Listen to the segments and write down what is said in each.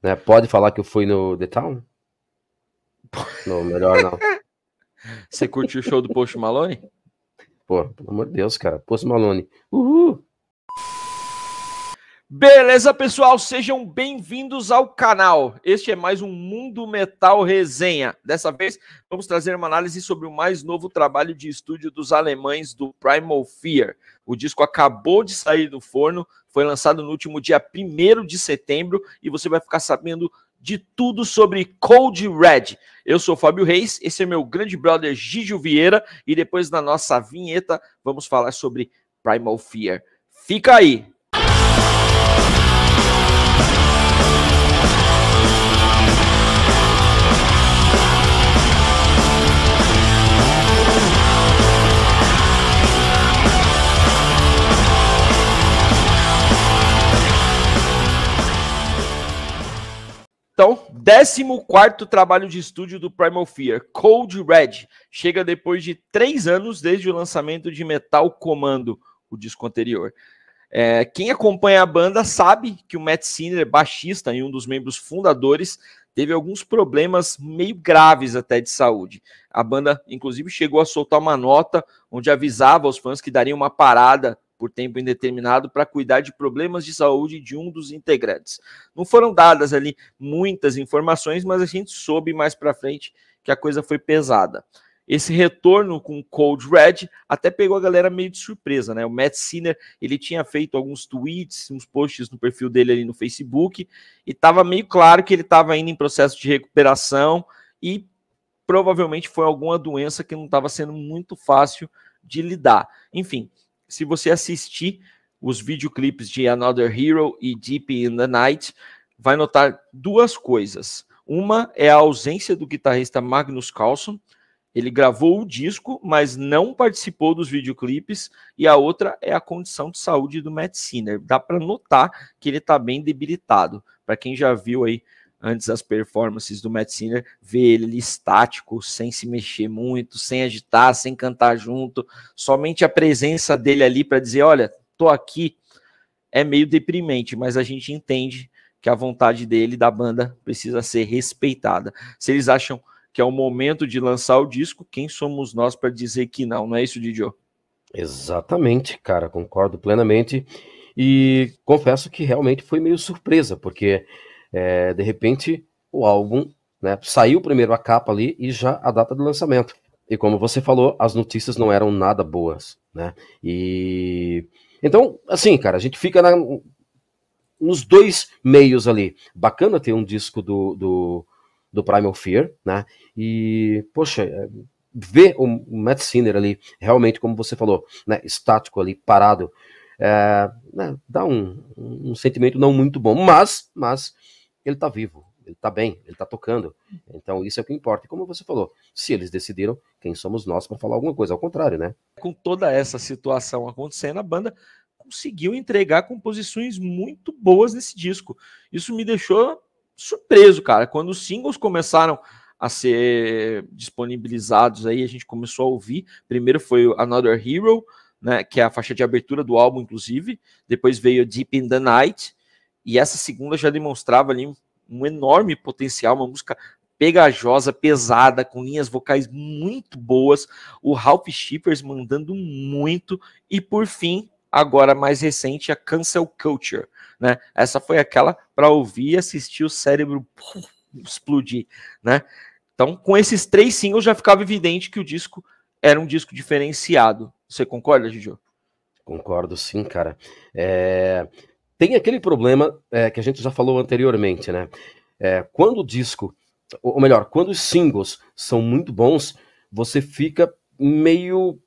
né? Pode falar que eu fui no The Town? Não, melhor não. Você curtiu o show do Post Malone? Pô, pelo amor de Deus, cara. Post Malone. Uhul! Beleza, pessoal? Sejam bem-vindos ao canal. Este é mais um Mundo Metal Resenha. Dessa vez, vamos trazer uma análise sobre o mais novo trabalho de estúdio dos alemães do Primal Fear. O disco acabou de sair do forno, foi lançado no último dia 1º de setembro e você vai ficar sabendo de tudo sobre Code Red. Eu sou o Fábio Reis, esse é meu grande brother Gigio Vieira e depois da nossa vinheta vamos falar sobre Primal Fear. Fica aí! Então, 14º trabalho de estúdio do Primal Fear, Code Red, chega depois de 3 anos desde o lançamento de Metal Commando, o disco anterior. Quem acompanha a banda sabe que o Matt Sinner, baixista e um dos membros fundadores, teve alguns problemas meio graves até de saúde. A banda, inclusive, chegou a soltar uma nota onde avisava aos fãs que daria uma parada por tempo indeterminado para cuidar de problemas de saúde de um dos integrantes. Não foram dadas ali muitas informações, mas a gente soube mais para frente que a coisa foi pesada. Esse retorno com Code Red até pegou a galera meio de surpresa, né? O Matt Sinner, ele tinha feito alguns tweets, uns posts no perfil dele ali no Facebook, e estava meio claro que ele estava indo em processo de recuperação e provavelmente foi alguma doença que não estava sendo muito fácil de lidar. Enfim, se você assistir os videoclipes de Another Hero e Deep in the Night, vai notar duas coisas. Uma é a ausência do guitarrista Magnus Carlsson. Ele gravou o disco, mas não participou dos videoclipes. E a outra é a condição de saúde do Matt Sinner. Dá para notar que ele está bem debilitado. Para quem já viu aí antes as performances do Matt Sinner, vê ele ali estático, sem se mexer muito, sem agitar, sem cantar junto. Somente a presença dele ali para dizer, olha, tô aqui, é meio deprimente, mas a gente entende que a vontade dele, da banda, precisa ser respeitada. Se eles acham que é o momento de lançar o disco, quem somos nós para dizer que não? Não é isso, Didio? Exatamente, cara, concordo plenamente. E confesso que realmente foi meio surpresa, porque de repente o álbum, né, saiu primeiro a capa ali e já a data do lançamento. E como você falou, as notícias não eram nada boas, né? E então, assim, cara, a gente fica nos dois meios ali. Bacana ter um disco do Primal Fear, né? E, poxa, ver o Matt Sinner ali, realmente, como você falou, né, estático ali, parado, né, dá um sentimento não muito bom, mas ele tá vivo, ele tá bem, ele tá tocando, então isso é o que importa. E como você falou, se eles decidiram, quem somos nós para falar alguma coisa? Ao contrário, né? Com toda essa situação acontecendo, a banda conseguiu entregar composições muito boas nesse disco. Isso me deixou surpreso, cara. Quando os singles começaram a ser disponibilizados aí, a gente começou a ouvir. Primeiro foi Another Hero, né, que é a faixa de abertura do álbum, inclusive. Depois veio Deep in the Night. E essa segunda já demonstrava ali um enorme potencial, uma música pegajosa, pesada, com linhas vocais muito boas. O Ralph Shippers mandando muito. E por fim, agora mais recente, a Cancel Culture, né? Essa foi aquela para ouvir e assistir o cérebro explodir, né? Então, com esses 3 singles já ficava evidente que o disco era um disco diferenciado. Você concorda, Gigi? Concordo, sim, cara. Tem aquele problema que a gente já falou anteriormente, né? Quando o disco, ou melhor, quando os singles são muito bons, você fica meio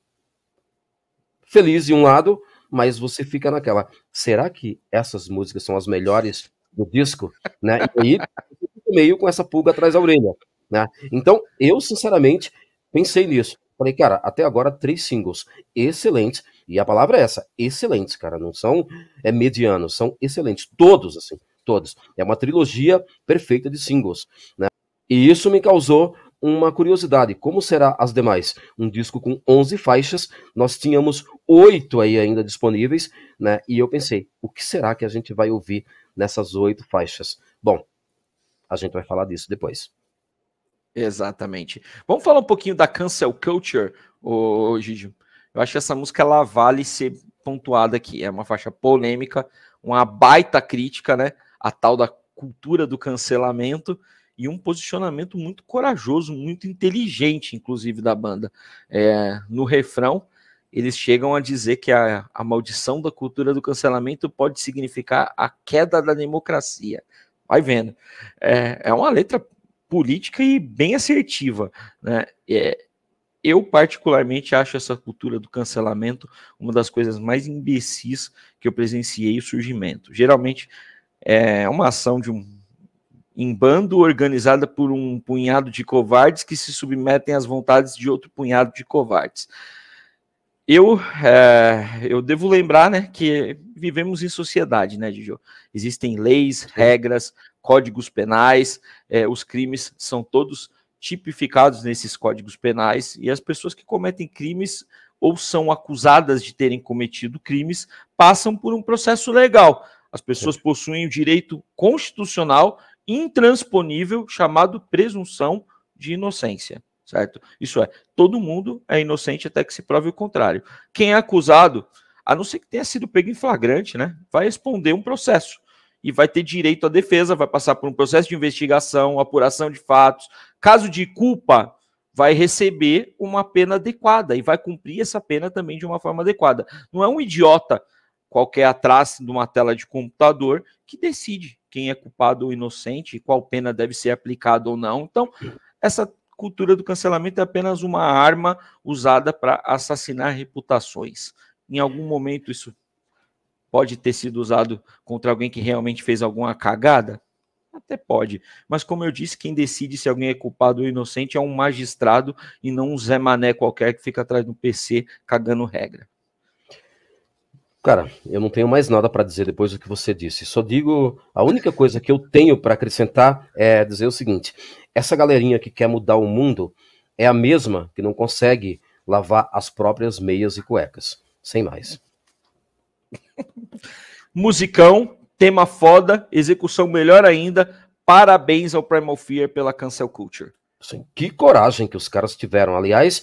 feliz de um lado, mas você fica naquela, será que essas músicas são as melhores do disco? Né? E aí, você fica meio com essa pulga atrás da orelha, né? Então, eu, sinceramente, pensei nisso. Falei, cara, até agora 3 singles excelentes, e a palavra é essa, excelentes, cara, não são medianos, são excelentes, todos, assim, todos. É uma trilogia perfeita de singles, né? E isso me causou uma curiosidade, como será as demais? Um disco com 11 faixas, nós tínhamos 8 aí ainda disponíveis, né? E eu pensei, o que será que a gente vai ouvir nessas 8 faixas? Bom, a gente vai falar disso depois. Exatamente. Vamos falar um pouquinho da cancel culture, Gigi. Eu acho que essa música ela vale ser pontuada aqui. É uma faixa polêmica, uma baita crítica, né? A tal da cultura do cancelamento e um posicionamento muito corajoso, muito inteligente, inclusive, da banda. No refrão, eles chegam a dizer que a maldição da cultura do cancelamento pode significar a queda da democracia. Vai vendo. É uma letra política e bem assertiva, né? Eu particularmente acho essa cultura do cancelamento uma das coisas mais imbecis que eu presenciei o surgimento. Geralmente é uma ação em bando organizada por um punhado de covardes que se submetem às vontades de outro punhado de covardes. Eu devo lembrar, né, que vivemos em sociedade, né, Gigi? Existem leis, regras, códigos penais, os crimes são todos tipificados nesses códigos penais, e as pessoas que cometem crimes ou são acusadas de terem cometido crimes passam por um processo legal. As pessoas possuem o direito constitucional intransponível chamado presunção de inocência. Certo? Isso é, todo mundo é inocente até que se prove o contrário. Quem é acusado, a não ser que tenha sido pego em flagrante, né, vai responder um processo e vai ter direito à defesa, vai passar por um processo de investigação, apuração de fatos. Caso de culpa, vai receber uma pena adequada e vai cumprir essa pena também de uma forma adequada. Não é um idiota qualquer atrás de uma tela de computador que decide quem é culpado ou inocente e qual pena deve ser aplicada ou não. Então, essa cultura do cancelamento é apenas uma arma usada para assassinar reputações. Em algum momento isso pode ter sido usado contra alguém que realmente fez alguma cagada? Até pode. Mas como eu disse, quem decide se alguém é culpado ou inocente é um magistrado e não um Zé Mané qualquer que fica atrás do PC cagando regra. Cara, eu não tenho mais nada para dizer depois do que você disse. Só digo, a única coisa que eu tenho para acrescentar é dizer o seguinte: essa galerinha que quer mudar o mundo é a mesma que não consegue lavar as próprias meias e cuecas. Sem mais. Musicão, tema foda, execução melhor ainda. Parabéns ao Primal Fear pela cancel culture. Sim, que coragem que os caras tiveram. Aliás,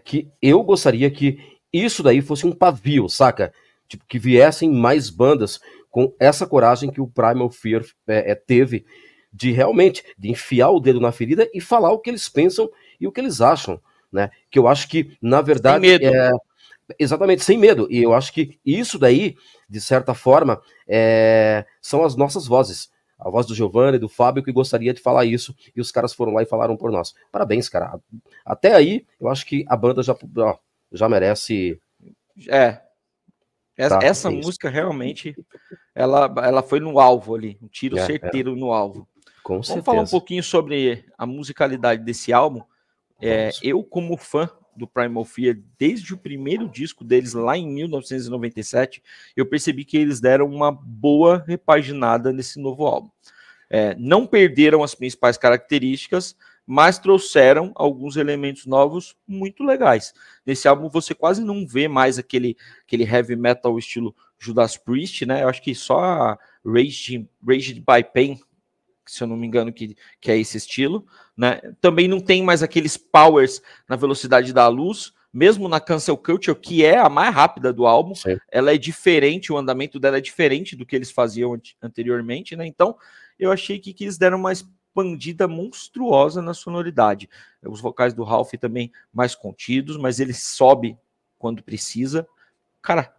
que eu gostaria que isso daí fosse um pavio, saca? Tipo, que viessem mais bandas com essa coragem que o Primal Fear teve de realmente de enfiar o dedo na ferida e falar o que eles pensam e o que eles acham, né? Que eu acho que, na verdade, sem medo. Exatamente, sem medo. E eu acho que isso daí, de certa forma, são as nossas vozes. A voz do Giovanni, do Fábio, que gostaria de falar isso, e os caras foram lá e falaram por nós. Parabéns, cara. Até aí, eu acho que a banda já merece... Essa música realmente ela foi no alvo ali, um tiro certeiro no alvo. Com certeza. Vamos falar um pouquinho sobre a musicalidade desse álbum. Eu, como fã do Primal Fear, desde o primeiro disco deles lá em 1997, eu percebi que eles deram uma boa repaginada nesse novo álbum. Não perderam as principais características, mas trouxeram alguns elementos novos muito legais. Nesse álbum você quase não vê mais aquele heavy metal estilo Judas Priest, né? Eu acho que só a Raged by Pain, se eu não me engano, que é esse estilo, né? Também não tem mais aqueles powers na velocidade da luz, mesmo na Cancel Culture, que é a mais rápida do álbum. Sim. Ela é diferente, o andamento dela é diferente do que eles faziam anteriormente, né? Então, eu achei que eles deram uma expandida monstruosa na sonoridade. Os vocais do Ralph também mais contidos, mas ele sobe quando precisa. Cara,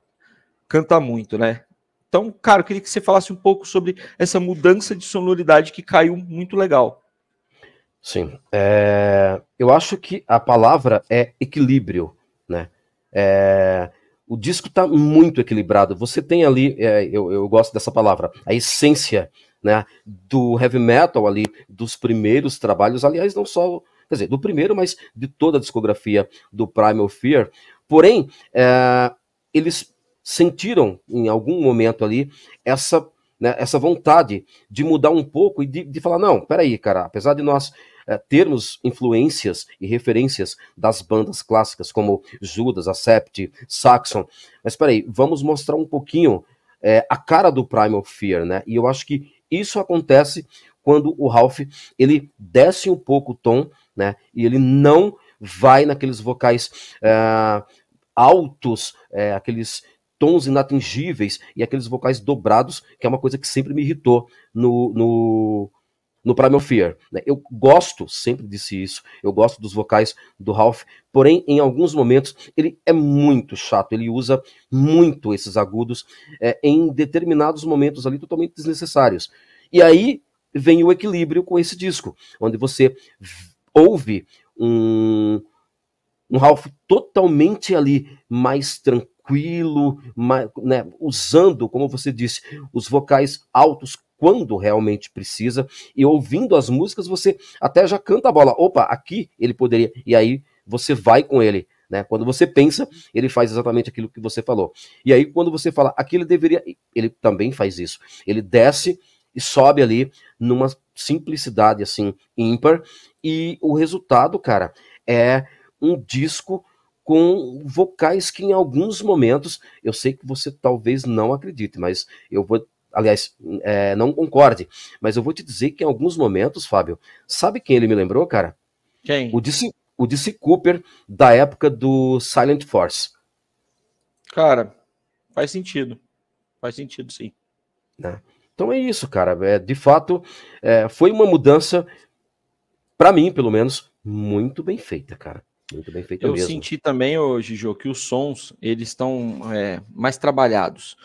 canta muito, né? Então, cara, eu queria que você falasse um pouco sobre essa mudança de sonoridade que caiu muito legal. Sim. Eu acho que a palavra é equilíbrio, né? O disco está muito equilibrado. Você tem ali, eu gosto dessa palavra, a essência, né, do heavy metal ali, dos primeiros trabalhos, aliás, não só, quer dizer, do primeiro, mas de toda a discografia do Primal Fear. Porém, eles sentiram em algum momento ali essa vontade de mudar um pouco e de falar, não, peraí, cara, apesar de nós termos influências e referências das bandas clássicas como Judas, Accept, Saxon, mas peraí, vamos mostrar um pouquinho a cara do Primal Fear, né? E eu acho que Isso acontece quando o Ralph, ele desce um pouco o tom, né, e ele não vai naqueles vocais altos, aqueles tons inatingíveis e aqueles vocais dobrados, que é uma coisa que sempre me irritou no Primal Fear. Né? Eu gosto, sempre disse isso, eu gosto dos vocais do Ralph, porém, em alguns momentos, ele é muito chato, ele usa muito esses agudos em determinados momentos ali totalmente desnecessários. E aí vem o equilíbrio com esse disco, onde você ouve um Ralph totalmente ali mais tranquilo, mais, né, usando, como você disse, os vocais altos quando realmente precisa, e ouvindo as músicas você até já canta a bola. Opa, aqui ele poderia, e aí você vai com ele. Né? Quando você pensa, ele faz exatamente aquilo que você falou. E aí quando você fala, aqui ele deveria, ele também faz isso. Ele desce e sobe ali numa simplicidade assim ímpar, e o resultado, cara, é um disco com vocais que em alguns momentos, eu sei que você talvez não acredite, mas eu vou, aliás, não concorde, mas eu vou te dizer que em alguns momentos, Fábio, sabe quem ele me lembrou, cara? Quem? O DC Cooper da época do Silent Force. Cara, faz sentido sim. Né? Então é isso, cara, de fato, foi uma mudança, para mim, pelo menos, muito bem feita, cara. Muito bem feita mesmo. Eu senti também, Gijo, que os sons, eles estão mais trabalhados.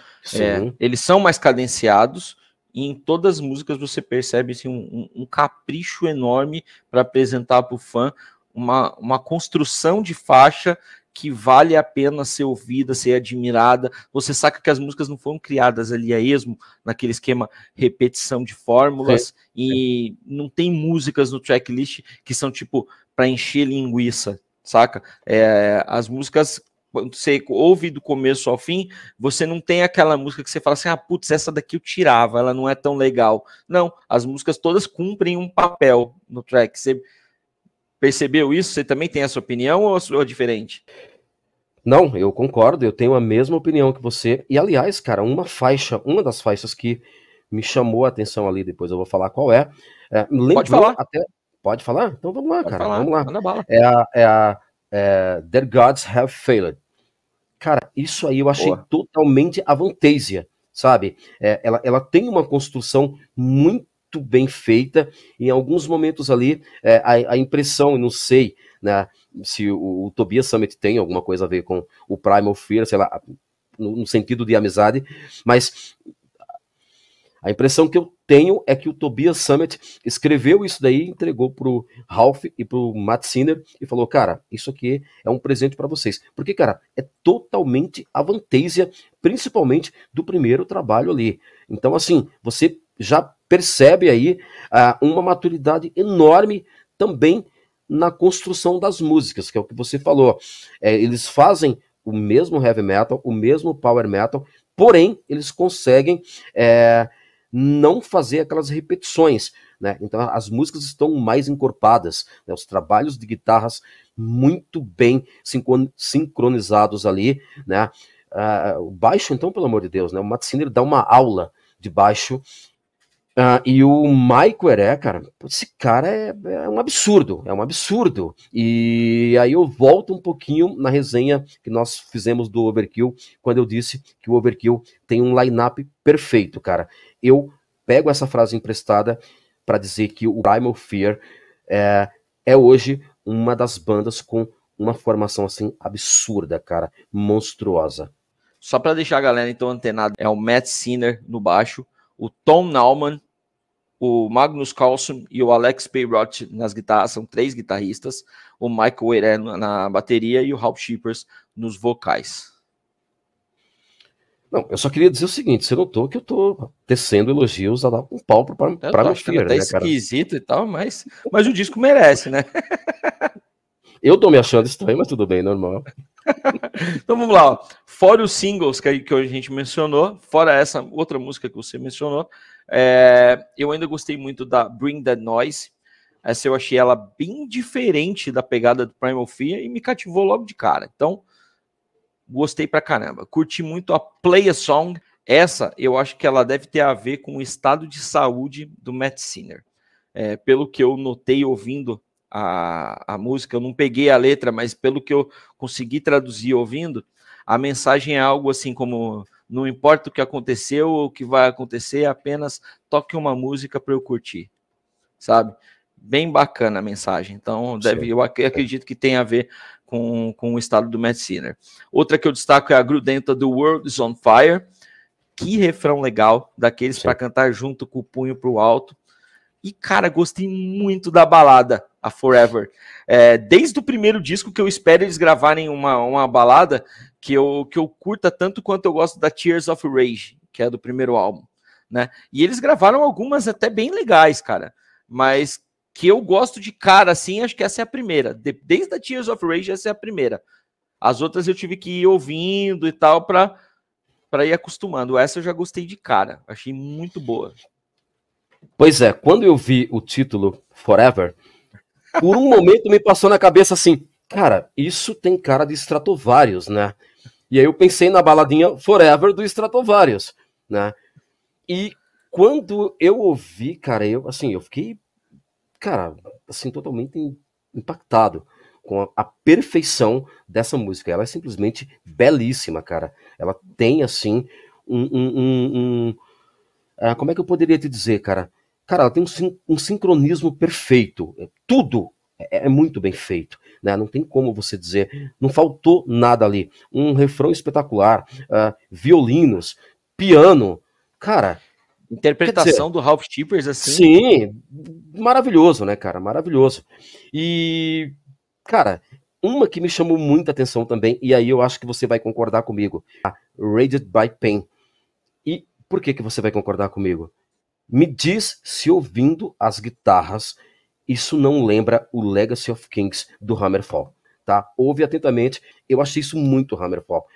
Eles são mais cadenciados, e em todas as músicas você percebe assim, um capricho enorme para apresentar para o fã uma construção de faixa que vale a pena ser ouvida, ser admirada. Você saca que as músicas não foram criadas ali a esmo, naquele esquema repetição de fórmulas, e não tem músicas no tracklist que são tipo para encher linguiça, saca? As músicas, quando você ouve do começo ao fim, você não tem aquela música que você fala assim, putz, essa daqui eu tirava, ela não é tão legal. Não, as músicas todas cumprem um papel no track. Você percebeu isso? Você também tem essa opinião ou é diferente? Não, eu concordo, eu tenho a mesma opinião que você. E aliás, cara, uma das faixas que me chamou a atenção ali, depois eu vou falar qual lembrou Pode falar. até. Pode falar? Então vamos lá, Pode cara, falar. vamos lá. Manda bala. Their Gods Have Failed. Cara, isso aí eu achei totalmente Avantasia, sabe? Ela tem uma construção muito bem feita, em alguns momentos ali, a impressão, eu não sei, né, se o Tobias Summit tem alguma coisa a ver com o Primal Fear, sei lá, no sentido de amizade, mas a impressão que eu tenho é que o Tobias Summit escreveu isso daí, entregou pro Ralph e pro Matt Sinner e falou, cara, isso aqui é um presente para vocês. Porque, cara, é totalmente Avantasia, principalmente do primeiro trabalho ali. Então, assim, você já percebe aí uma maturidade enorme também na construção das músicas, que é o que você falou. Eles fazem o mesmo heavy metal, o mesmo power metal, porém, eles conseguem não fazer aquelas repetições, né? Então as músicas estão mais encorpadas, né? Os trabalhos de guitarras muito bem sincronizados ali, né? O baixo, então, pelo amor de Deus, né? O Matt Sinner dá uma aula de baixo, e o Mike Were, cara, esse cara é um absurdo, e aí eu volto um pouquinho na resenha que nós fizemos do Overkill, quando eu disse que o Overkill tem um line-up perfeito, cara. Eu pego essa frase emprestada para dizer que o Primal Fear é hoje uma das bandas com uma formação assim absurda, cara, monstruosa. Só para deixar a galera então antenada, é o Matt Sinner no baixo, o Tom Naumann, o Magnus Carlson e o Alex Peyrot nas guitarras, são 3 guitarristas, o Michael Were na bateria e o Ralph Shippers nos vocais. Não, eu só queria dizer o seguinte, você notou que eu tô tecendo elogios a dar um pau para meu filho, até né, cara? Esquisito e tal, mas o disco merece, né? Eu tô me achando estranho, mas tudo bem, normal. Então vamos lá, ó. Fora os singles que a gente mencionou, fora essa outra música que você mencionou, eu ainda gostei muito da Bring That Noise. Essa eu achei ela bem diferente da pegada do Primal Fear e me cativou logo de cara. Então, gostei pra caramba. Curti muito a Play a Song. Essa, eu acho que ela deve ter a ver com o estado de saúde do Matt Sinner. Pelo que eu notei ouvindo a música, eu não peguei a letra, mas pelo que eu consegui traduzir ouvindo, a mensagem é algo assim como: não importa o que aconteceu ou o que vai acontecer, apenas toque uma música para eu curtir, sabe? Bem bacana a mensagem. Então, eu acredito que tem a ver com o estado do Matt Sinner. Outra que eu destaco é a grudenta do World is on Fire. Que refrão legal, daqueles para cantar junto com o punho pro alto. E, cara, gostei muito da balada, a Forever. Desde o primeiro disco que eu espero eles gravarem uma balada que eu curta tanto quanto eu gosto da Tears of Rage, que é do primeiro álbum, né? E eles gravaram algumas até bem legais, cara. Mas que eu gosto de cara, assim, acho que essa é a primeira. Desde a Tears of Rage, essa é a primeira. As outras eu tive que ir ouvindo e tal para ir acostumando. Essa eu já gostei de cara. Achei muito boa. Pois é, quando eu vi o título Forever, por um momento me passou na cabeça assim, cara, isso tem cara de Stratovarius, né? E aí eu pensei na baladinha Forever do Stratovarius, né? E quando eu ouvi, cara, eu fiquei, cara, assim, totalmente impactado com a perfeição dessa música. Ela é simplesmente belíssima, cara. Ela tem, assim, como é que eu poderia te dizer, cara? Cara, ela tem um sincronismo perfeito. Tudo é muito bem feito, né? Não tem como você dizer, não faltou nada ali. Um refrão espetacular, violinos, piano, cara. Interpretação do Ralph Shippers, assim. Sim, maravilhoso, né, cara? Maravilhoso. E, cara, uma que me chamou muita atenção também, e aí eu acho que você vai concordar comigo, a Raided by Pain. E por que você vai concordar comigo? Me diz se ouvindo as guitarras, isso não lembra o Legacy of Kings do Hammerfall, tá? Ouve atentamente, eu achei isso muito Hammerfall.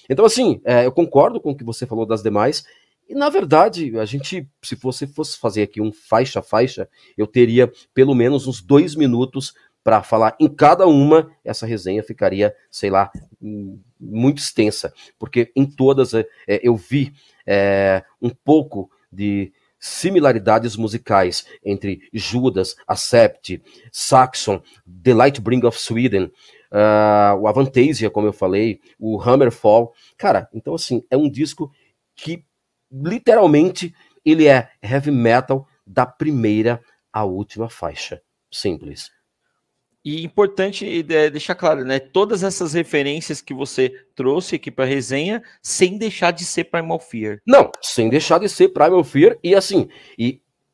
Então, assim, eu concordo com o que você falou das demais, e na verdade, a gente, se você fosse fazer aqui um faixa-faixa, eu teria pelo menos uns 2 minutos para falar em cada uma, essa resenha ficaria, sei lá, muito extensa, porque em todas eu vi um pouco de similaridades musicais entre Judas, Accept, Saxon, The Lightbringer of Sweden, o Avantasia, como eu falei, o Hammerfall. Cara, então assim, é um disco que literalmente ele é heavy metal da primeira à última faixa. Simples. E importante deixar claro, né? Todas essas referências que você trouxe aqui para resenha, sem deixar de ser Primal Fear. Não, sem deixar de ser Primal Fear. E assim,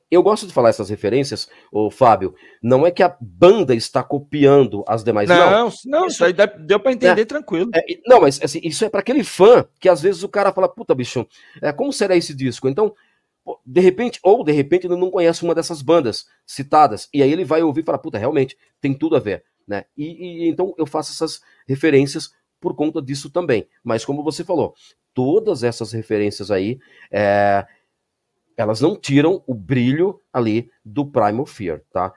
eu gosto de falar essas referências, ô Fábio, não é que a banda está copiando as demais, não, isso aí deu para entender tranquilo. Não, mas assim, isso é para aquele fã que às vezes o cara fala, puta, bicho, como será esse disco? Então, de repente ele não conhece uma dessas bandas citadas, e aí ele vai ouvir e fala, puta, realmente, tem tudo a ver, né? E então eu faço essas referências por conta disso também. Mas como você falou, todas essas referências aí, elas não tiram o brilho ali do Primal Fear, tá?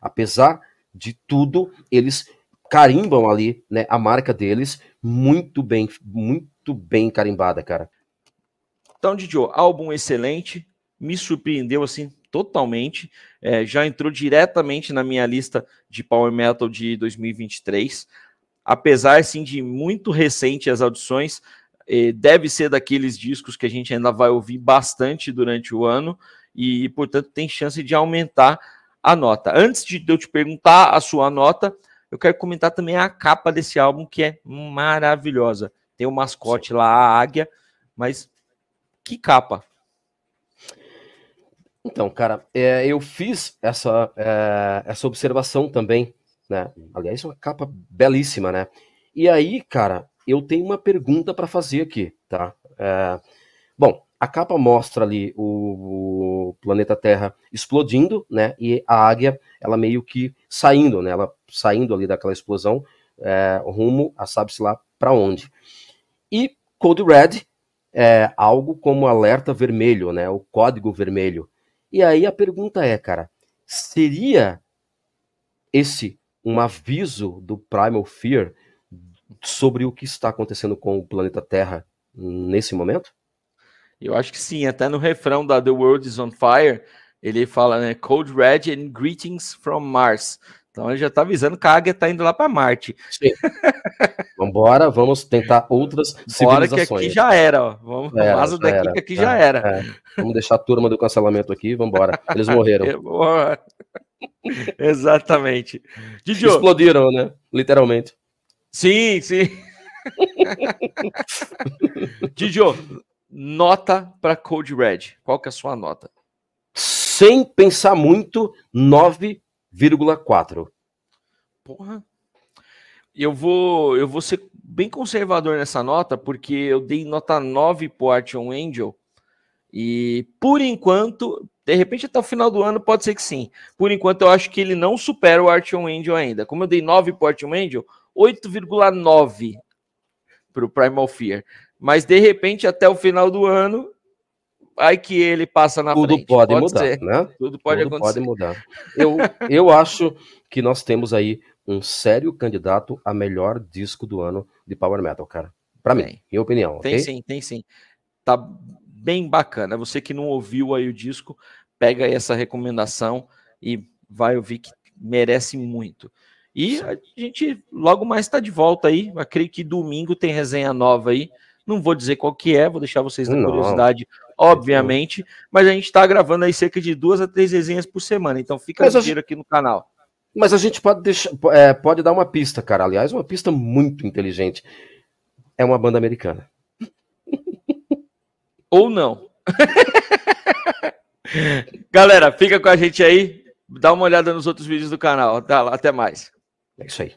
Apesar de tudo, eles carimbam ali, né, a marca deles muito bem carimbada, cara. Então, Didio, álbum excelente, me surpreendeu assim totalmente, já entrou diretamente na minha lista de Power Metal de 2023, apesar sim de muito recente as audições, deve ser daqueles discos que a gente ainda vai ouvir bastante durante o ano e, portanto, tem chance de aumentar a nota. Antes de eu te perguntar a sua nota, eu quero comentar também a capa desse álbum, que é maravilhosa. Tem o mascote lá, a águia, mas que capa! Então, cara, eu fiz essa observação também, né? Aliás, uma capa belíssima, né? E aí, cara, eu tenho uma pergunta para fazer aqui, tá? Bom, a capa mostra ali o planeta Terra explodindo, né? E a águia, ela meio que saindo, né? Ela saindo ali daquela explosão, rumo a sabe-se lá para onde. E Code Red é algo como alerta vermelho, né? O código vermelho. E aí a pergunta é, cara, seria esse um aviso do Primal Fear sobre o que está acontecendo com o planeta Terra nesse momento? Eu acho que sim, até no refrão da The World is on Fire, ele fala, né, Code Red and Greetings from Mars. Então ele já tá avisando que a Águia tá indo lá para Marte. Sim. Vambora, vamos tentar outras Bora que civilizações. aqui já era, ó. Vamos, vaza daqui que aqui já era. Vamos deixar a turma do cancelamento aqui, vambora. Eles morreram. Exatamente. Didio. Explodiram, né? Literalmente. Sim, sim. Didio, nota para Code Red. Qual que é a sua nota? Sem pensar muito, 9,4. Porra. Eu vou ser bem conservador nessa nota, porque eu dei nota 9 pro Archon Angel. E por enquanto, de repente até o final do ano pode ser que sim. Por enquanto eu acho que ele não supera o Archon Angel ainda. Como eu dei 9 pro Archon Angel, 8,9 pro Primal Fear. Mas de repente até o final do ano, aí que ele passa na Tudo frente. Pode mudar, ser. né? Tudo pode acontecer. Pode mudar. Eu acho que nós temos aí um sério candidato a melhor disco do ano de Power Metal, cara. Pra mim, minha opinião, tem ok? Tem sim. Tá bem bacana. Você que não ouviu aí o disco, pega aí essa recomendação e vai ouvir que merece muito. E a gente logo mais está de volta aí. Eu creio que domingo tem resenha nova aí. Não vou dizer qual que é, vou deixar vocês na curiosidade, obviamente. Mas a gente está gravando aí cerca de 2 a 3 resenhas por semana. Então fica ligeiro aqui no canal. Mas a gente pode deixar, pode dar uma pista, cara. Aliás, uma pista muito inteligente. É uma banda americana. Ou não. Galera, fica com a gente aí. Dá uma olhada nos outros vídeos do canal. Até mais. É isso aí.